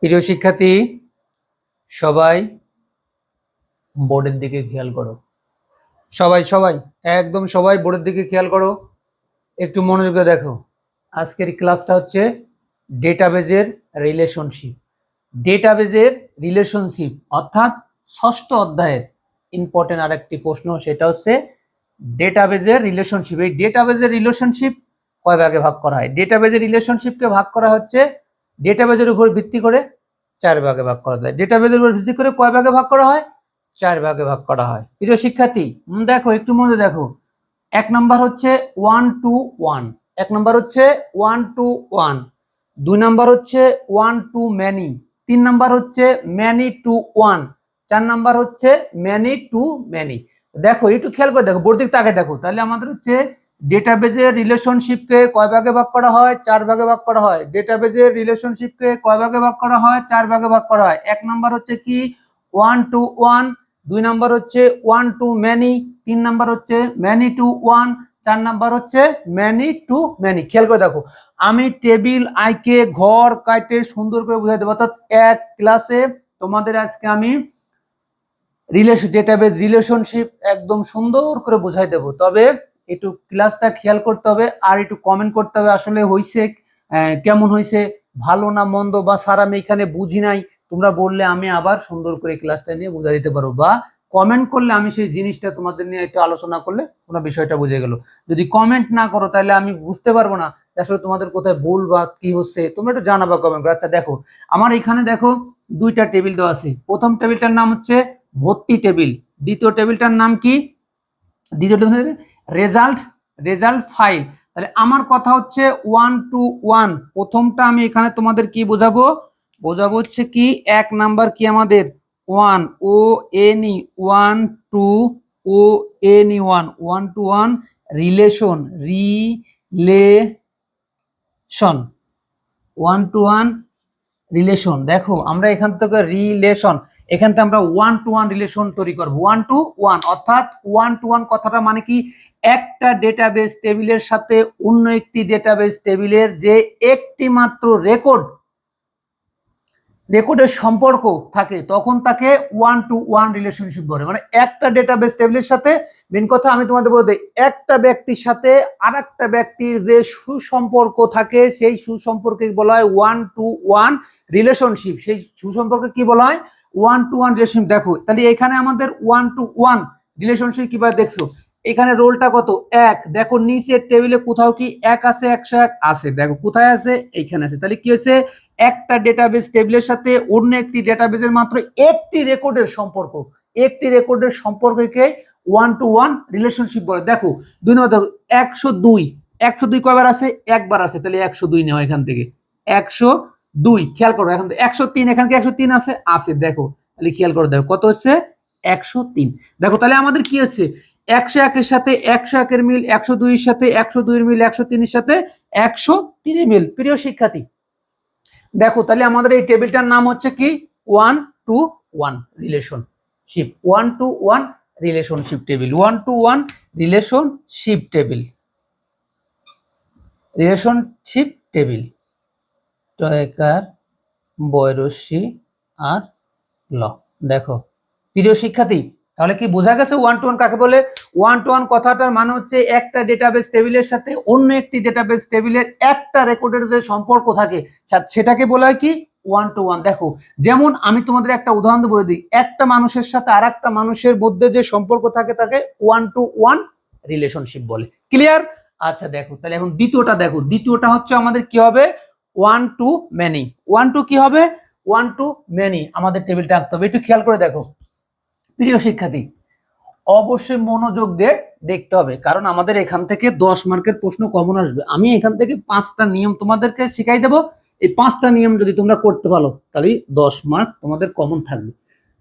প্রিয় শিক্ষার্থী, সবাই বোর্ডের দিকে খেয়াল করো। সবাই সবাই একদম সবাই বোর্ডের দিকে খেয়াল করো, একটু মনোযোগে দেখো। আজকের ক্লাসটা হচ্ছে ডেটাবেজের রিলেশনশিপ। ডেটাবেজের রিলেশনশিপ অর্থাৎ ষষ্ঠ অধ্যায়ের ইম্পর্টেন্ট আরেকটি প্রশ্ন, সেটা হচ্ছে ডেটাবেজের রিলেশনশিপ। এই ডেটাবেজের রিলেশনশিপ কয় ভাগে ভাগ করা হয়? ডেটাবেজের রিলেশনশিপকে ভাগ করা হচ্ছে ডেটাবেজের উপর ভিত্তি করে 4 ভাগে ভাগ করা যায়। ডেটাবেজের উপর ভিত্তি করে কয় ভাগে ভাগ করা হয়? 4 ভাগে ভাগ করা হয়। প্রিয় শিক্ষার্থী, দেখো একটু মনে দেখো। 1 নাম্বার হচ্ছে 1 to 1, 1 নাম্বার হচ্ছে 1 to 1, 2 নাম্বার হচ্ছে 1 to many, 3 নাম্বার হচ্ছে many to 1, 4 নাম্বার হচ্ছে many to many। দেখো একটু খেয়াল করে দেখো, বোর্ড দিকে তাকিয়ে দেখো। তাহলে আমাদের হচ্ছে ডেটাবেজের রিলেশনশিপকে কয় ভাগে ভাগ করা হয়? 4 ভাগে ভাগ করা হয়। ডেটাবেজের রিলেশনশিপকে কয় ভাগে ভাগ করা হয়? 4 ভাগে ভাগ করা হয়। 1 নাম্বার হচ্ছে কি 1 to 1, 2 নাম্বার হচ্ছে 1 to many, 3 নাম্বার হচ্ছে many to 1, 4 নাম্বার হচ্ছে many to many। খেয়াল করে দেখো, আমি টেবিল আইকে ঘর কাটে সুন্দর করে বুঝাই দেবো। অর্থাৎ এক ক্লাসে তোমাদের আজকে আমি ডেটাবেজ রিলেশনশিপ একদম সুন্দর করে বুঝাই দেব। তবে একটু ক্লাসটা খেয়াল করতে হবে আর একটু কমেন্ট করতে হবে, আসলে হইছে কেমন হয়েছে, ভালো না মন্দ, বা স্যার আমি এখানে বুঝি নাই, তোমরা বললে আমি আবার সুন্দর করে ক্লাসটা নিয়ে বুঝা দিতে পারবো, বা কমেন্ট করলে আমি সেই জিনিসটা তোমাদের নিয়ে একটু আলোচনা করলে তোমরা বিষয়টা বুঝে গেল। যদি কমেন্ট না করো তাহলে আমি বুঝতে পারবো না আসলে তোমাদের কোথায় ভুল বা কি হচ্ছে, তোমরা একটু জানাবা কমেন্ট করে। আচ্ছা দেখো, আমার এখানে দেখো 2টা টেবিল দেওয়া আছে। প্রথম টেবিলটার নাম হচ্ছে ভর্তি টেবিল, দ্বিতীয় টেবিলটার নাম কি? দ্বিতীয় টেবিল রেজাল্ট, রেজাল্ট ফাইল। তাহলে আমার কথা হচ্ছে 1 to 1। প্রথমটা আমি এখানে তোমাদের কি বোঝাবো? বোঝাবো হচ্ছে কি 1 নাম্বার কি আমাদের 1, O N E, 1 to O N E, 1 to 1 relation, relation, 1 to 1 relation. দেখো আমরা এখান থেকে রিলেশন, এখান থেকে আমরা 1 to 1 রিলেশন তৈরি করব। 1 to 1 অর্থাৎ 1 to 1 কথাটা মানে কি, একটা ডেটাবেস টেবিলের সাথে অন্য একটি ডেটাবেস টেবিলের যে একটি মাত্র রেকর্ডের সম্পর্ক থাকে তখন তাকে 1 to 1 রিলেশনশিপ বলে। মানে একটা ডেটাবেস টেবিলের সাথে, মেন কথা আমি তোমাদের বলে দিই, একটা ব্যক্তির সাথে আরেকটা ব্যক্তির যে সুসম্পর্ক থাকে সেই সুসম্পর্কে বলা হয় 1 to 1 রিলেশনশিপ। সেই সুসম্পর্কে কি বলা হয়? 1 to 1 রিলেশনশিপ। দেখো তাহলে এখানে আমাদের 1 to 1 রিলেশনশিপ কিভাবে দেখছো, এখানে রোলটা কত 1। দেখো নিচের টেবিলে কোথাও কি 1 আছে? 101 আছে। দেখো কোথায় আছে? এইখানে আছে। তাহলে কি হয়েছে? একটা ডেটাবেস টেবিলের সাথে অন্য একটি ডেটাবেসের মাত্র একটি রেকর্ডের সম্পর্ক, একটি রেকর্ডের সম্পর্ককে 1 to 1 রিলেশনশিপ বলে। দেখো 2 নম্বর দেখো 102, 102 কয়বার আছে? একবার আছে। তাহলে 102 নেওয়া এখান থেকে 102। খেয়াল করো এখন 103, এখান থেকে 103 আছে আছে। দেখো তাহলে খেয়াল করে দেখো কত হচ্ছে 103। দেখো তাহলে আমাদের কি হচ্ছে 101 এর সাথে 101 এর মিল, 102 এর সাথে 102 এর মিল, 103 এর সাথে 103 এর মিল। প্রিয় শিক্ষার্থী দেখো তাহলে আমাদের এই টেবিলটার নাম হচ্ছে কি 1 to 1 relationship, 1 to 1 relationship table, 1 to 1 relationship table, relationship table. টয়কার, বয়রসি আর ল। দেখো প্রিয় শিক্ষার্থী, তাহলে কি বোঝা গেছে 1 to 1 কাকে বলে? 1 to 1 কথাটার মানে হচ্ছে একটা ডেটাবেস টেবিলের সাথে অন্য একটি ডেটাবেস টেবিলের একটা রেকর্ডের যে সম্পর্ক থাকে সেটাকে বলা হয় কি 1 to 1। দেখো যেমন আমি তোমাদের একটা উদাহরণ বলে দিই, একটা মানুষের সাথে আর একটা মানুষের মধ্যে যে সম্পর্ক থাকে তাকে 1 to 1 রিলেশনশিপ বলে। ক্লিয়ার? আচ্ছা দেখো তাহলে এখন দ্বিতীয়টা দেখো, দ্বিতীয়টা হচ্ছে আমাদের কি হবে 1 to many। 1 to কি হবে? 1 to many আমাদের টেবিলটা আঁকতে হবে। একটু খেয়াল করে দেখো প্রিয় শিক্ষার্থী, অবশ্যই মনোযোগ দিয়ে দেখতে হবে, কারণ আমাদের এখান থেকে 10 মার্কের প্রশ্ন কমন আসবে। আমি এখান থেকে 5টা নিয়ম তোমাদেরকে শিখাই দেব। এই 5টা নিয়ম যদি তোমরা করতে পারো তাহলে 10 মার্ক তোমাদের কমন থাকবে,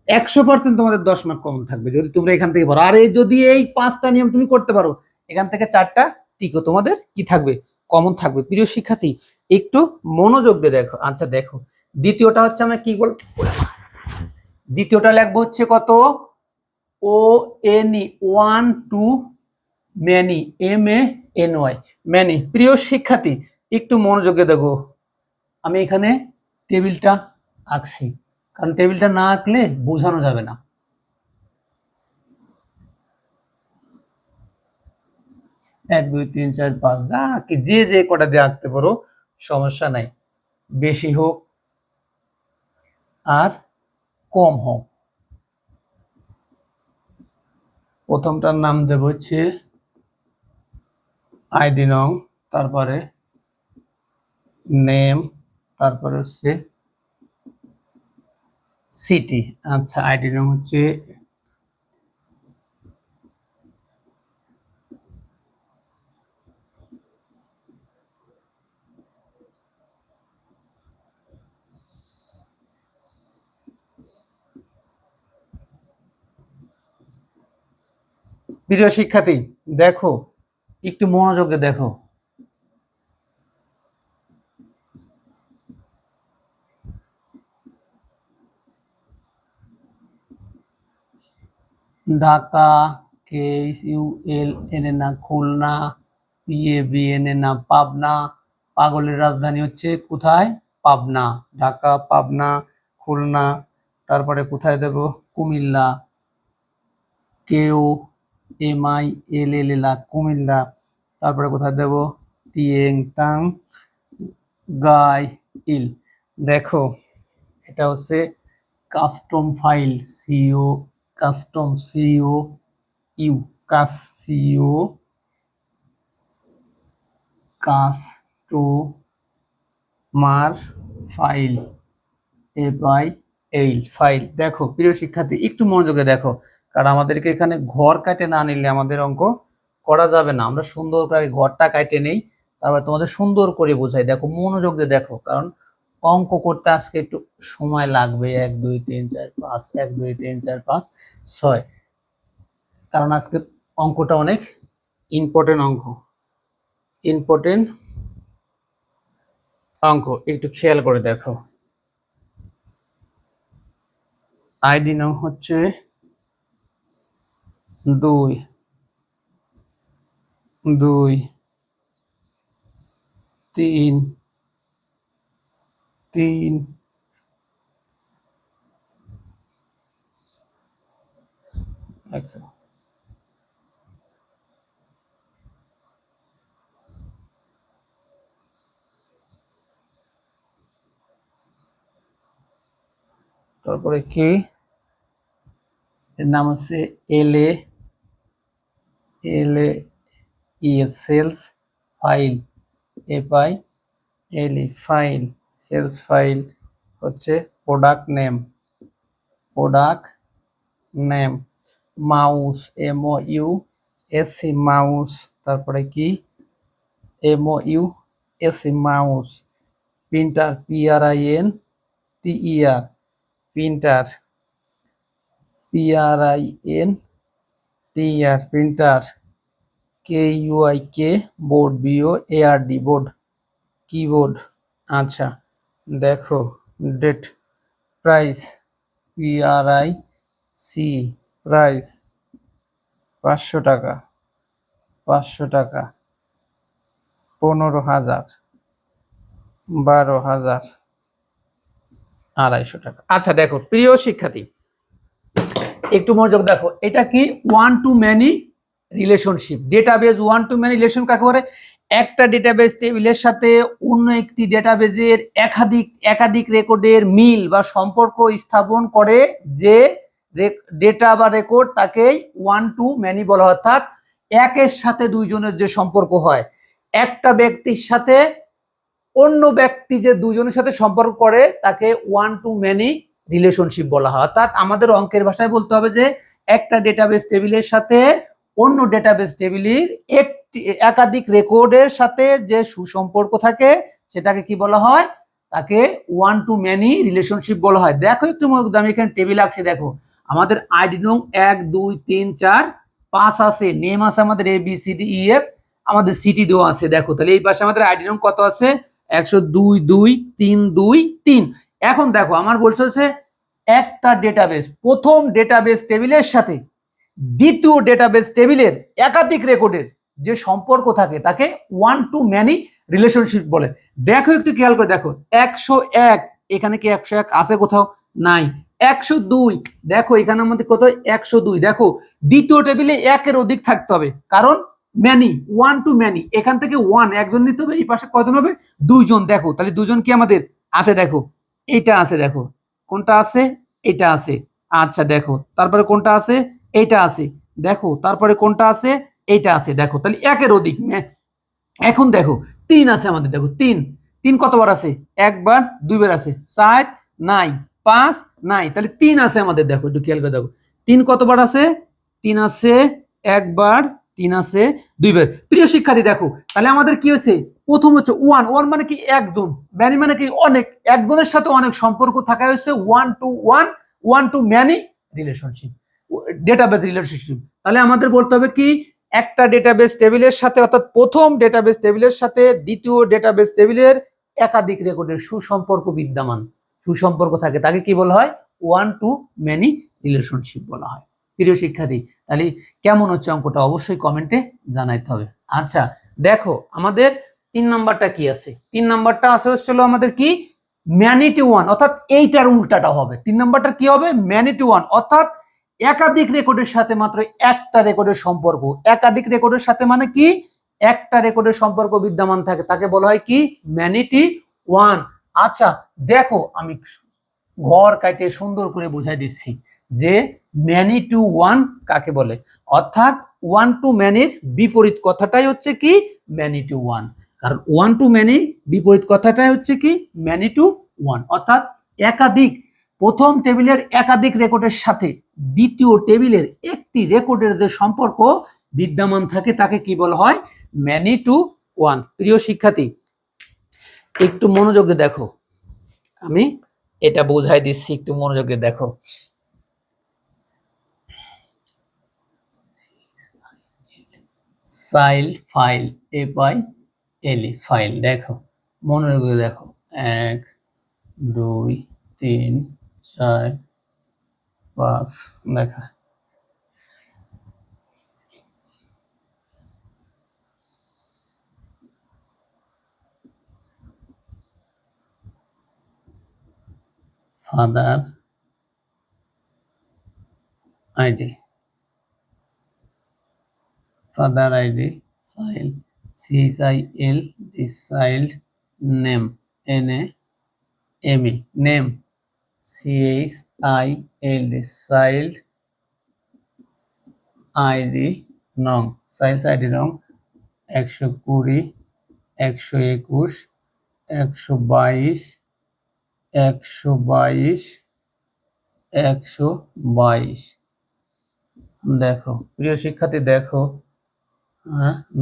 100% তোমাদের 10 মার্ক কমন থাকবে যদি তোমরা এখান থেকে পারো। আর এই যদি এই 5টা নিয়ম তুমি করতে পারো, এখান থেকে 4টা টিকো তোমাদের কি থাকবে? কমন থাকবে। প্রিয় শিক্ষার্থী একটু মনোযোগ দিয়ে দেখো। আচ্ছা দেখো দ্বিতীয়টা হচ্ছে আমরা কি বল, দ্বিতীয়টা লিখবো হচ্ছে কত O N E, 1 to many, MANY, many। প্রিয় শিক্ষার্থী একটু মনোযোগে দেখো, আমি এখানে টেবিলটা আঁকছি, কারণ টেবিলটা না আঁকলে বোঝানো যাবে না। 1 2 3 4 5 যা কি যে যে কটা দিয়ে আঁকতে পারো, সমস্যা নাই, বেশি হোক আর কম হোক। প্রথমটার নাম দেব হচ্ছে আইডি নং, তারপরে নেম, তারপরে হচ্ছে সিটি। আচ্ছা, আইডি নং হচ্ছে প্রিয় শিক্ষার্থী, দেখো একটু মনোযোগে দেখো। Dhaka, K U L N A না Khulna, P A B N A না পাবনা। পাগলের রাজধানী হচ্ছে কোথায়? পাবনা। ঢাকা, পাবনা, খুলনা, তারপরে কোথায় দেব? কুমিল্লা, কেউ এম আই এল এল এলা কুমিল্লা, তারপরে কোথায় দেব? টিএং টাং গাই ইল। দেখো এটা হচ্ছে custom file, C O custom, C O U কাসিও customer file, F I L E file. দেখো প্রিয় শিক্ষার্থী, একটু মনোযোগে দেখো, কারণ আমাদেরকে এখানে ঘর কাটে না নিলে আমাদের অঙ্ক করা যাবে না। আমরা সুন্দর করে ঘরটা কাটে নেই, তারপর তোমাদের সুন্দর করে বোঝাই। দেখো মনোযোগ দিয়ে দেখো, কারণ অঙ্ক করতে আজকে একটু সময় লাগবে। 1 2 3 4 5, 1 2 3 4 5 6, কারণ আজকে অঙ্কটা অনেক ইম্পর্টেন্ট অঙ্ক, ইম্পর্টেন্ট অঙ্ক। একটু খেয়াল করে দেখো। আইডি নাম হচ্ছে 2 2 3 3, আচ্ছা তারপরে কি এর নাম হচ্ছে L A sales file, F I L E file, sales file হচ্ছে product name, product name. Mouse, M O U S C mouse, তারপরে কি M O U S C mouse. Printer, P R I N T E R, printer, P R I N T R, printer. K U I K, board, B O A R D, board, keyboard. আচ্ছা দেখো date, price, P R I C, price 500 টাকা, 500 টাকা, 15,000, 12,000, 250 টাকা। আচ্ছা দেখো প্রিয় শিক্ষার্থী, একটু মনোযোগ দেখো, এটা কি one to many relationship. Database one to many relation কাকে বলে? একটা ডেটাবেজ টেবিলের সাথে অন্য একটি ডেটাবেজের একাধিক রেকর্ডের মিল বা সম্পর্ক স্থাপন করে যে ডেটা বা রেকর্ড, তাকেই ওয়ান টু মেনি বলা হয়। অর্থাৎ একের সাথে দুইজনের যে সম্পর্ক হয়, একটা ব্যক্তির সাথে অন্য ব্যক্তি যে দুজনের সাথে সম্পর্ক করে, তাকে ওয়ান টু মেনি রিলেশনশিপ বলা হয়। অর্থাৎ আমাদের অঙ্কের ভাষায় বলতে হবে যে একটা ডেটাবেস টেবিলের সাথে অন্য ডেটাবেস টেবিলের একটি একাধিক রেকর্ডের সাথে যে সুসম্পর্ক থাকে, সেটাকে কি বলা হয়? তাকে ওয়ান টু মেনি রিলেশনশিপ বলা হয়। দেখো একটু আমি এখানে টেবিল আঁকছি, দেখো আমাদের আইডি নং 1 2 3 4 5 আছে, নেম আছে আমাদের A B C D E F, আমাদের সিটি দেওয়া আছে। দেখো তাহলে এই পাশে আমাদের আইডি নং কত আছে? 102 2 3 2 3। এখন দেখো আমার বলছে হচ্ছে একটা ডেটাবেস প্রথম ডেটাবেস টেবিলের সাথে দ্বিতীয় ডেটাবেস টেবিলের একাধিক রেকর্ডের যে সম্পর্ক থাকে, তাকে ওয়ান টু মেনি রিলেশনশিপ বলে। দেখো একটু খেয়াল করে দেখো, 101 এখানে কি 101 আছে কোথাও? নাই। 102, দেখো এখানের মধ্যে কত? 102। দেখো দ্বিতীয় টেবিলে একের অধিক থাকতে হবে, কারণ ম্যানি, 1 টু ম্যানি, এখান থেকে 1 একজন নিতে হবে, এই পাশে কয়জন হবে? 2 জন। দেখো তাহলে 2 জন কি আমাদের আছে? দেখো এটা আছে, দেখো কোনটা আছে? এটা আছে। আচ্ছা দেখো তারপরে কোনটা আছে? এইটা আছে। দেখো তারপরে কোনটা আছে? এইটা আছে। দেখো তাহলে একের অধিক। এখন দেখো 3 আছে আমাদের, দেখো 3, 3 কতবার আছে? একবার, দুইবার আছে। 4 নাই, 5 নাই, তাহলে 3 আছে আমাদের। দেখো একটু খেয়াল করে দেখো 3 কতবার আছে? 3 আছে একবার, 3 আছে দুইবার। প্রিয় শিক্ষার্থী দেখো তাহলে আমাদের কি হয়েছে? প্রথম হচ্ছে 1, 1 মানে কি? একজন। ম্যানি মানে কি? অনেক। একজনের সাথে অনেক সম্পর্ক থাকা হয়েছে 1 to 1, 1 to many relationship, database relationship. তাহলে আমাদের বলতে হবে কি? একটা ডেটাবেস টেবিলের সাথে, অর্থাৎ প্রথম ডেটাবেস টেবিলের সাথে দ্বিতীয় ডেটাবেস টেবিলের একাধিক রেকর্ডের সুসম্পর্ক বিদ্যমান, সুসম্পর্ক থাকে, তাকে কি বলা হয়? 1 টু মেনি রিলেশনশিপ বলা হয়। প্রিয় শিক্ষার্থী তাহলে কেমন হচ্ছে অঙ্কটা অবশ্যই কমেন্টে জানাইতে হবে। আচ্ছা দেখো আমাদের 3 নাম্বারটা কি আছে? 3 নাম্বারটা আছে হচ্ছিল আমাদের কি? ম্যানিটি 1, অর্থাৎ এইটার উল্টাটা হবে। 3 নাম্বারটা কি হবে? ম্যানিটি 1, অর্থাৎ একাধিক রেকর্ডের সাথে মাত্র একটা রেকর্ডের সম্পর্ক। একাধিক রেকর্ডের সাথে মানে কি? একটা রেকর্ডের সম্পর্ক বিদ্যমান থাকে, তাকে বলা হয় কি? ম্যানিটি 1। আচ্ছা দেখো আমি ঘর কাটে সুন্দর করে বুঝাই দিচ্ছি যে ম্যানি টু 1 কাকে বলে, অর্থাৎ 1 টু ম্যানির বিপরীত কথাটাই হচ্ছে কি? Many to 1। কারণ 1 টু ম্যানি বিপরীত কথাটাই হচ্ছে কি? ম্যানি টু 1, অর্থাৎ একাধিক, প্রথম টেবিলের একাধিক রেকর্ডের সাথে দ্বিতীয় টেবিলের একটি রেকর্ডের যে সম্পর্ক বিদ্যমান থাকে তাকে কি বলা হয়? Many to 1। প্রিয় শিক্ষার্থী একটু মনোযোগ দিয়ে দেখো, আমি এটা বোঝাই দিচ্ছি, একটু মনোযোগ দিয়ে দেখো। File, file, FILE, file. দেখো মনোযোগ দিয়ে দেখো, 1 2 3 4 5 দেখা। Father ID, father ID, child, CHIL, the child name, NAME, name, CHIL, the child ID, নং, child ID নং 120, 121, 122, 122, 122। দেখো প্রিয় শিক্ষার্থী দেখো,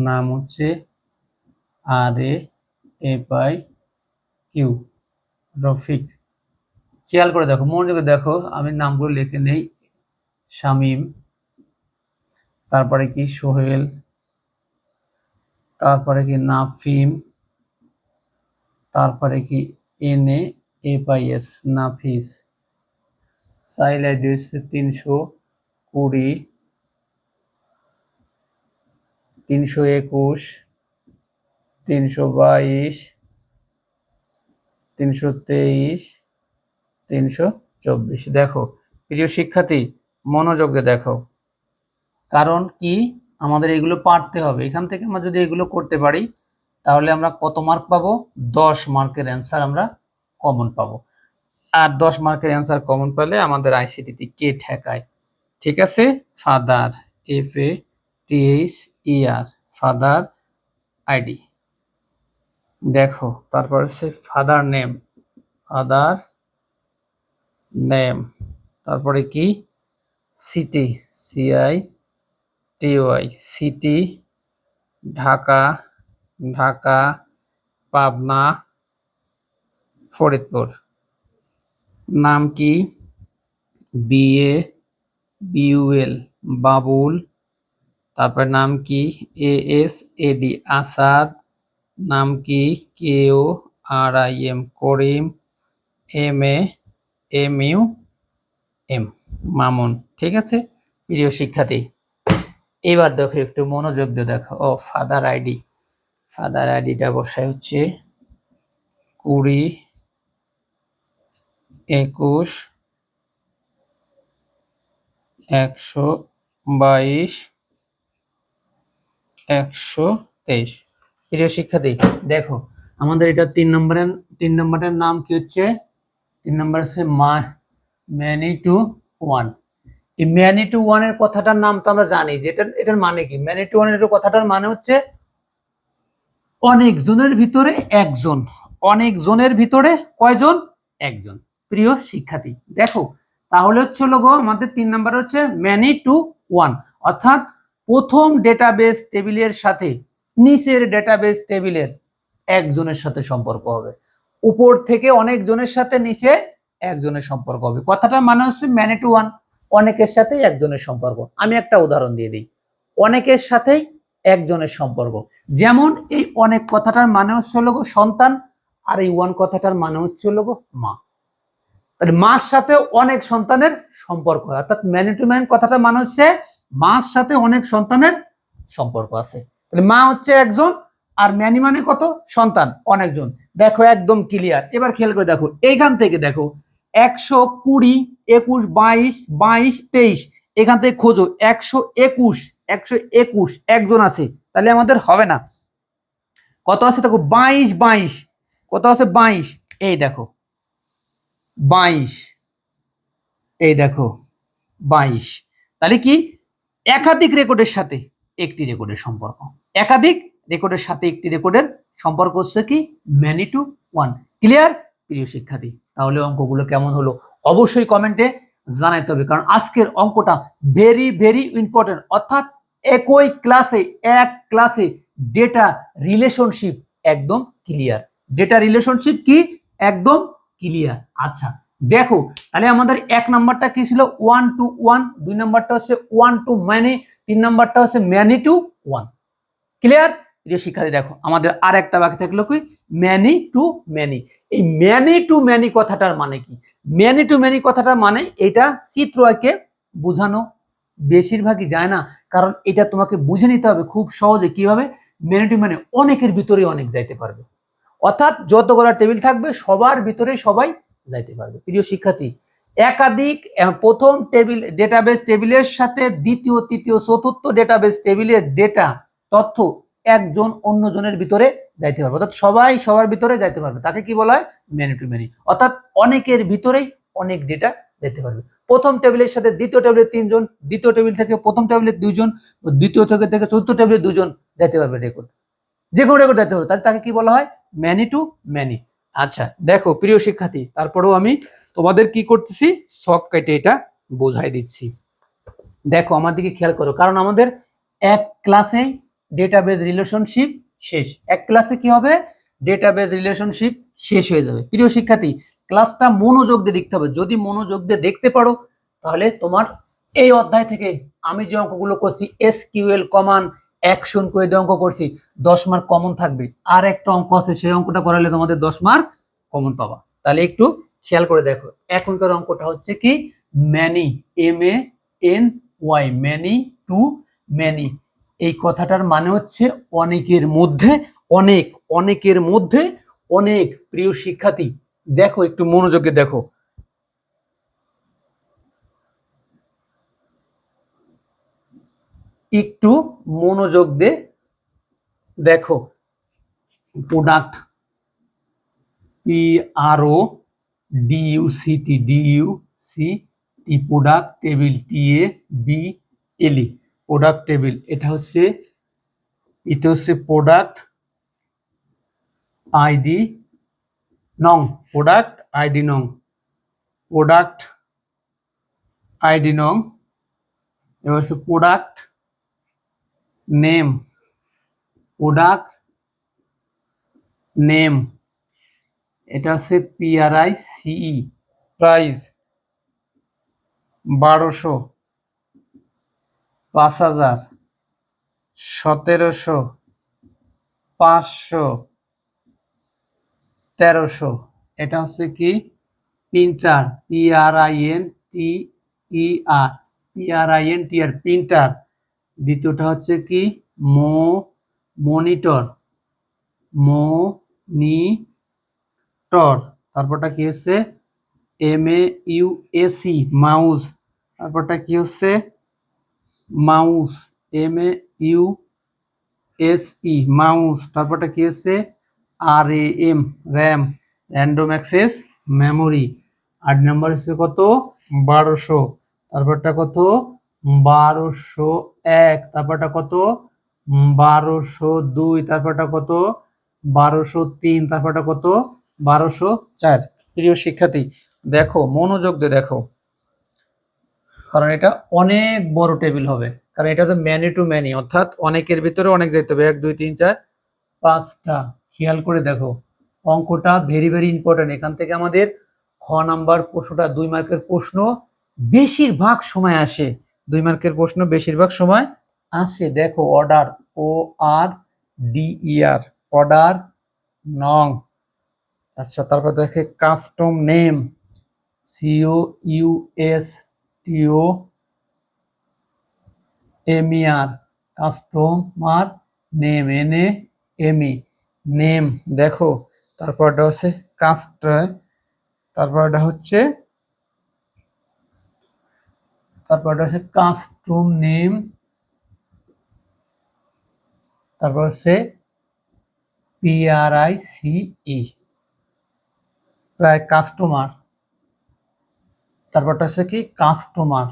নাম হচ্ছে RAFIQ, রফিক। খেয়াল করে দেখো, মনোযোগে দেখো, আমি নামগুলো লিখে নেই। শামীম, তারপরে কি? সোহেল, তারপরে কি? নাফিম, তারপরে কি? NAFIS, নাফিস। চাইল্ড আইডি হচ্ছে 320, 321, 322, 323, 324। দেখো প্রিয় শিক্ষার্থী মনোযোগ দিয়ে দেখো, কারণ কি? আমাদের এগুলো পারতে হবে। এখান থেকে আমরা যদি এগুলো করতে পারি তাহলে আমরা কত মার্ক পাবো? 10 মার্কের অ্যান্সার আমরা কমন পাবো। আর 10 মার্কের অ্যান্সার কমন পেলে আমাদের আইসিটিতে কে ঠেকায়? ঠিক আছে। Father, FATHER, father ID. দেখো তারপর হচ্ছে ফাদার নেম, ফাদার নেম, তারপরে কি? City, CITY, city, Dhaka, Dhaka, Pabna, Faridpur. নাম কি? BABUL, বাবুল। তারপর নাম কি? ASAD, আসাদ। নাম কি? KORIM, করিম। MAMUM, মামুন। ঠিক আছে প্রিয় শিক্ষার্থী, এবার দেখো একটু মনোযোগ দিয়ে দেখো। ও ফাদার আইডি, ফাদার আইডিটা বসায় হচ্ছে 20, 21, 122, 123। প্রিয় শিক্ষার্থী দেখো আমাদের এটা 3 নম্বরের নাম কি হচ্ছে? 3 নম্বর হচ্ছে ম্যানি টু ওয়ান। এই ম্যানি টু ওয়ান এর কথাটার নাম তো আমরা জানি যে এটার মানে কি। ম্যানি টু ওয়ান এর কথাটার মানে হচ্ছে অনেক জনের ভিতরে একজন। অনেক জনের ভিতরে কয়জন? একজন। প্রিয় শিক্ষার্থী দেখো তাহলে হচ্ছে লোগো আমাদের 3 নম্বর হচ্ছে ম্যানি টু ওয়ান, অর্থাৎ প্রথম ডেটাবেস টেবিলের সাথে নিচের ডেটাবেস টেবিলের একজনের সাথে সম্পর্ক হবে। উপর থেকে অনেক জনের সাথে নিচে একজনের সম্পর্ক হবে। কথাটার মানে হচ্ছে ম্যানি টু ওয়ান, অনেকের সাথে একজনের সম্পর্ক। আমি একটা উদাহরণ দিয়ে দিই, অনেকের সাথেই একজনের সম্পর্ক। যেমন এই অনেক কথাটার মানে হচ্ছে লোগো সন্তান, আর এই ওয়ান কথাটার মানে হচ্ছে লোগো মা। তাহলে মার সাথে অনেক সন্তানের সম্পর্ক, অর্থাৎ ম্যানি টু ম্যান কথাটার মানে হচ্ছে মার সাথে অনেক সন্তানের সম্পর্ক আছে। তাহলে মা হচ্ছে একজন, আর ম্যানি মানে কত? সন্তান, অনেকজন। দেখো একদম ক্লিয়ার। এবার খেয়াল করে দেখো এইখান থেকে দেখো 120, 21, 22, 22, 23, এখান থেকে খোঁজো 121, 121 একজন আছে, তাহলে আমাদের হবে না। কত আছে দেখো 22, 22, কত আছে 22, এই দেখো 22, এই দেখো 22। তাহলে কি একাধিক রেকর্ডের সাথে একটি রেকর্ডের সম্পর্ক। একাধিক রেকর্ডের সাথে একটি রেকর্ডের সম্পর্ক হচ্ছে কি ম্যানি টু ওয়ান। ক্লিয়ার প্রিয় শিক্ষার্থী? তাহলে অঙ্কগুলো কেমন হলো অবশ্যই কমেন্টে জানাইতে হবে, কারণ আজকের অঙ্কটা ভেরি ভেরি ইম্পর্টেন্ট। অর্থাৎ একই ক্লাসে এক ক্লাসে ডেটা রিলেশনশিপ একদম ক্লিয়ার। ডেটা রিলেশনশিপ কি একদম ক্লিয়ার। আচ্ছা দেখো তাহলে আমাদের 1 নম্বরটা কি ছিল? One two one. 2 নম্বরটা হচ্ছে ওয়ান টু ম্যানি। 3 নম্বরটা হচ্ছে ম্যানি টু ওয়ান। ক্লিয়ার প্রিয় শিক্ষার্থী? দেখো আমাদের আর একটা বাকি থাকলো কি ম্যানি টু ম্যানি। এই ম্যানি টু ম্যানি কথাটার মানে কি? ম্যানি টু ম্যানি কথাটার মানে এটা চিত্র এঁকে বোঝানো বেশিরভাগই যায় না, কারণ এটা তোমাকে বুঝে নিতে হবে খুব সহজে। কিভাবে? ম্যানি টু ম্যানি অনেকের ভিতরে অনেক যাইতে পারবে, অর্থাৎ যতগুলো টেবিল থাকবে সবার ভিতরে সবাই যাইতে পারবে। প্রিয় শিক্ষার্থী একাধিক প্রথম টেবিল ডেটাবেস টেবিলের সাথে দ্বিতীয়, তৃতীয়, চতুর্থ ডেটাবেস টেবিলের ডেটা তথ্য একজন অন্যজনের ভিতরে যাইতে পারবে, অর্থাৎ সবাই সবার ভিতরে যাইতে পারবে। তাকে কি বলা হয়? Many to many. অর্থাৎ অনেকের ভিতরেই অনেক ডেটা যেতে পারবে। প্রথম টেবিলের সাথে দ্বিতীয় টেবিলের 3 জন, দ্বিতীয় টেবিল থেকে প্রথম টেবিলের 2 জন, দ্বিতীয় থেকে চতুর্থ টেবিলের 2 জন যাইতে পারবে রেকর্ড, যে কোনো রেকর্ড যাইতে পারবে। তাহলে তাকে কি বলা হয়? Many to many. আচ্ছা দেখো প্রিয় শিক্ষার্থী তারপরেও আমি তোমাদের কি করতেছি শর্ট কেটে এটা বোঝাই দিচ্ছি। দেখো আমার দিকে খেয়াল করো, কারণ আমাদের এক ক্লাসে ডেটাবেজ রিলেশনশিপ শেষ। এক ক্লাসে কি হবে? ডেটাবেজ রিলেশনশিপ শেষ হয়ে যাবে। প্রিয় শিক্ষার্থী ক্লাসটা মনোযোগ দিয়ে দেখতে হবে। যদি মনোযোগ দিয়ে দেখতে পারো তাহলে তোমার এই অধ্যায় থেকে আমি যে অঙ্কগুলো করছি এসকিউএল কমান্ড অ্যাকশন করে দিয়ে অঙ্ক করছি 10 মার্ক কমন থাকবে। আর একটা অঙ্ক আছে সেই অঙ্কটা করালে তোমাদের 10 মার্ক কমন পাবা। তাহলে একটু খেয়াল করে দেখো। এখনকার অঙ্কটা হচ্ছে কি many, MANY, many to many. এই কথাটার মানে হচ্ছে অনেকের মধ্যে অনেক, অনেকের মধ্যে অনেক। প্রিয় শিক্ষার্থী দেখো একটু মনোযোগে দেখো, একটু মনোযোগ দিয়ে দেখো। Product PRODUCT product table TABLE product table. এটা হচ্ছে প্রোডাক্ট আইডি নং, প্রোডাক্ট আইডি নং, প্রোডাক্ট আইডি নং। এবার হচ্ছে প্রোডাক্ট নেম, প্রোডাক্ট নেম। এটা হচ্ছে PRICE, প্রাইস 1200, 5000, 1700, 500, 1300। এটা হচ্ছে কি প্রিন্টার, PRINTER প্রিন্টার। দ্বিতীয়টা হচ্ছে কি মনিটর, মনিটর। তারপরটা কি হচ্ছে MAUSE মাউস, তারপরটা কি হচ্ছে মাউস, MAUSE মাউস, তারপরটা কি হচ্ছে RAM RAM, random access memory. 8 number হচ্ছে কত 1200, তারপরটা কত 1201, তারপরটা কত 1202, তারপরটা কত 1203, তারপরটা কত 1204। প্রিয় শিক্ষার্থী দেখো মনোযোগ দিয়ে দেখো, কারণ এটা অনেক বড় টেবিল হবে, কারণ এটা তো ম্যানি টু ম্যানি, অর্থাৎ অনেকের ভিতরে অনেক যেতে হবে, 1 2 3 4 5টা। খেয়াল করে দেখো অঙ্কটা ভেরি ভেরি ইম্পর্টেন্ট। এখান থেকে আমাদের খ নাম্বার প্রশ্নটা 2 মার্কের প্রশ্ন বেশিরভাগ সময় আসে, 2 মার্কের প্রশ্ন বেশিরভাগ সময় আসে। দেখো অর্ডার, ORDER অর্ডার নং। আচ্ছা তারপর দেখে custom name, COUSTOMER customer name, NAME name. দেখো তারপরটা হচ্ছে কাস্ট, তারপরটা হচ্ছে কাস্টম নেম, তারপর হচ্ছে PRICE প্রায় কাস্টমার, তারপরটা হচ্ছে কি কাস্টমার,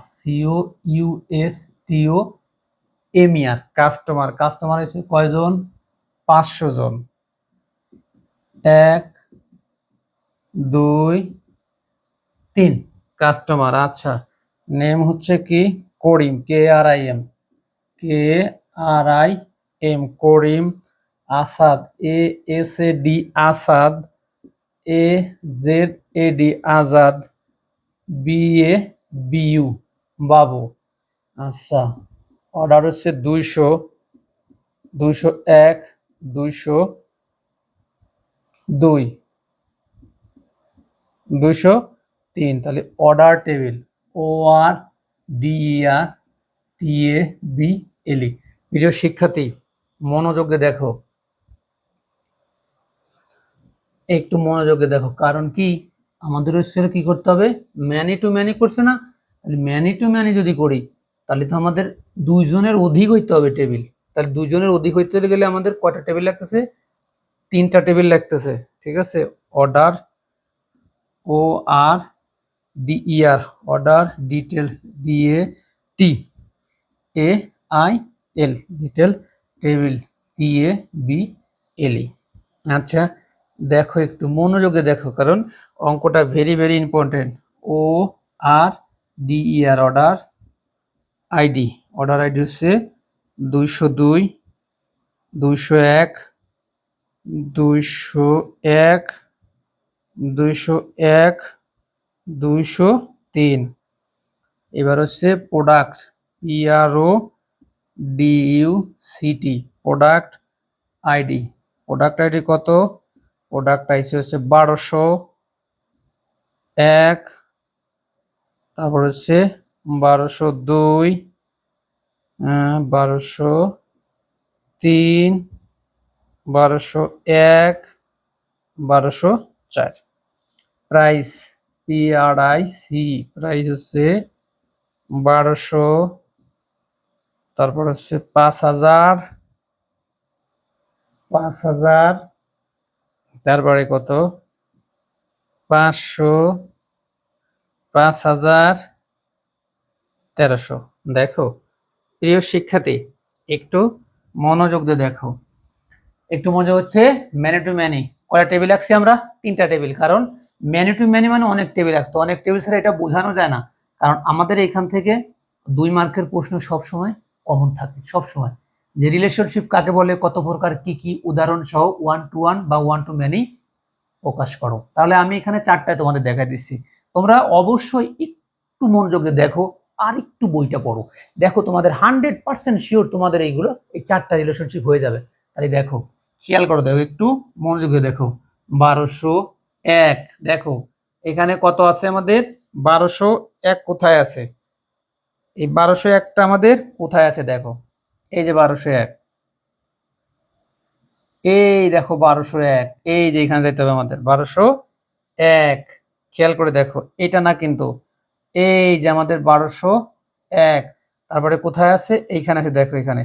COUSTOMER কাস্টমার। কাস্টমার হচ্ছে কয়জন 500 জন, 1 2 3 কাস্টমার। আচ্ছা নেম হচ্ছে কি করিম, KRIM করিম, Asad, ASAD Asad, AZAD Azad, BABU বাবু। আচ্ছা অর্ডার হচ্ছে 200, 201, 202, 203। তাহলে অর্ডার টেবিল ORDER প্রিয় শিক্ষার্থী মনোযোগে দেখো, একটু মনোযোগে দেখো, কারণ কি আমাদের হচ্ছে কি করতে হবে ম্যানি টু ম্যানি করছে না, ম্যানি টু ম্যানি যদি করি তাহলে তো আমাদের 2 জনের অধিক হইতে হবে টেবিল। তাহলে 2 জনের অধিক হইতে গেলে আমাদের কয়টা টেবিল লাগতেছে 3টা টেবিল লাগতেছে, ঠিক আছে। Order ORDER order details DATAIL detail table TABLE। আচ্ছা দেখো একটু মনোযোগে দেখো, কারণ অঙ্কটা very very important. ORDER order ID, order ID হচ্ছে 202, 201, 201, 201, 203। এবার হচ্ছে product, PRODUCT product ID, product ID কত প্রোডাক্ট আইসি হচ্ছে 1201, তারপর হচ্ছে 1202, 1203, 1201, 1204। প্রাইস PRIC প্রাইস হচ্ছে 1200, তারপর হচ্ছে 5000, 5000, তারপরে কত 500, 5000, 1300। দেখো প্রিয় শিক্ষার্থী একটু মনোযোগ দিয়ে দেখো, একটু মনোযোগ হচ্ছে ম্যানি টু ম্যানি কয়টা টেবিল রাখছি আমরা 3টা টেবিল, কারণ ম্যানি টু ম্যানি মানে অনেক টেবিল রাখতো, অনেক টেবিল ছাড়া এটা বোঝানো যায় না, কারণ আমাদের এখান থেকে 2 মার্কের প্রশ্ন সব সময় কমন থাকে সব সময়, যে রিলেশনশিপ কাকে বলে, কত প্রকার, কি কি উদাহরণ সহ 1 to 1 বা 1 to many প্রকাশ করো। তাহলে আমি এখানে 4টায় তোমাদের দেখাই দিচ্ছি, তোমরা অবশ্যই একটু মনোযোগে দেখো আর একটু বইটা পড়ো, দেখো তোমাদের 100% শিওর তোমাদের এইগুলো এই 4টা রিলেশনশিপ হয়ে যাবে। তাহলে দেখো খেয়াল করো, দেখো একটু মনোযোগে দেখো 1201, দেখো এখানে কত আছে আমাদের 1201 কোথায় আছে, এই 1201টা আমাদের কোথায় আছে দেখো, এই যে 1201, এই দেখো 1201, এই যে এখানে যেতে হবে আমাদের 1201, খেয়াল করে দেখো, এটা না কিন্তু, এই যে আমাদের 1201, তারপরে কোথায় আছে, এইখানে আছে, দেখো এখানে,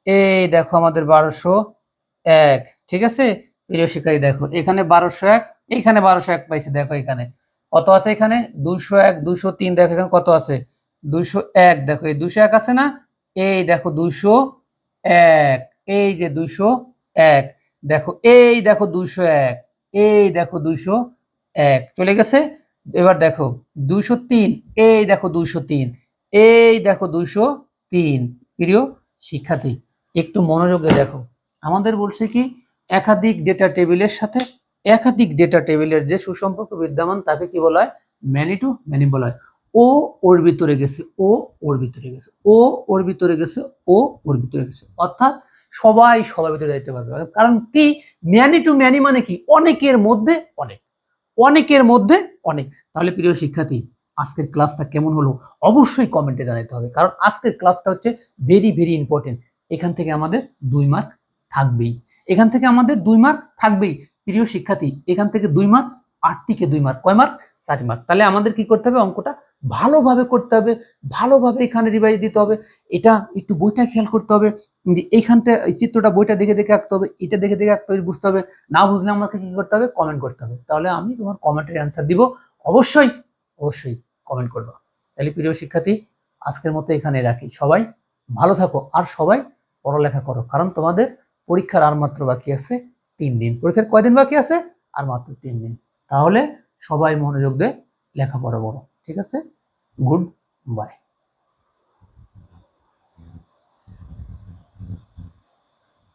এই দেখো আমাদের 1201, ঠিক আছে প্রিয় শিক্ষার্থী, দেখো এখানে 1201, এইখানে 1201 পাইছি, দেখো এখানে কত আছে, এখানে 201, 203, দেখো এখানে কত আছে, 201, দেখো এই 201 আছে না, এই দেখো 201, এই যে 201, দেখো এই দেখো 201, এই দেখো 201 চলে গেছে। এবার দেখো 203, এই দেখো 203, এই দেখো 203। প্রিয় শিক্ষার্থী, একটু মনোযোগে দেখো, আমাদের বলছে কি, একাধিক ডেটা টেবিলের সাথে একাধিক ডেটা টেবিলের যে সুসম্পর্ক বিদ্যমান তাকে কি বলা হয়, ম্যানি টু ম্যানি বলা হয়। ও ওর ভিতরে গেছে, ও ওর ভিতরে গেছে, ও ওর ভিতরে গেছে, ও ওর ভিতরে গেছে, অর্থাৎ সবাই সবার ভিতরে যাইতে পারবে। কারণ কি, ম্যানি টু ম্যানি মানে কি, অনেকের মধ্যে অনেক, অনেকের মধ্যে অনেক। তাহলে প্রিয় শিক্ষার্থী, আজকের ক্লাসটা কেমন হলো অবশ্যই কমেন্টে জানাতে হবে, কারণ আজকের ক্লাসটা হচ্ছে ভেরি ভেরি ইম্পর্টেন্ট। এখান থেকে আমাদের 2 মার্ক থাকবেই, এখান থেকে আমাদের 2 মার্ক থাকবেই। প্রিয় শিক্ষার্থী, এখান থেকে 2 মার্ক, 8টিকে 2 মার্ক, কয় মার্ক, 4 মার্ক। তাহলে আমাদের কি করতে হবে, অঙ্কটা ভালোভাবে করতে হবে, ভালোভাবে এখানে রিভাইজ দিতে হবে। এটা একটু বইটা খেয়াল করতে হবে, এইখানটা এই চিত্রটা বইটা দেখে দেখে আঁকতে হবে, এটা দেখে দেখে আঁকতে হবে, বুঝতে হবে। না বুঝলে আমাকে কি করতে হবে, কমেন্ট করতে হবে, তাহলে আমি তোমার কমেন্টের অ্যান্সার দিব। অবশ্যই অবশ্যই কমেন্ট করবা। তাহলে প্রিয় শিক্ষার্থী, আজকের মতো এখানে রাখি। সবাই ভালো থাকো, আর সবাই পড়ালেখা করো, কারণ তোমাদের পরীক্ষার আর মাত্র বাকি আছে 3 দিন। পরীক্ষার কয়দিন বাকি আছে, আর মাত্র 3 দিন। তাহলে সবাই মনোযোগ দিয়ে লেখাপড়া করো, ঠিক আছে। Good bye.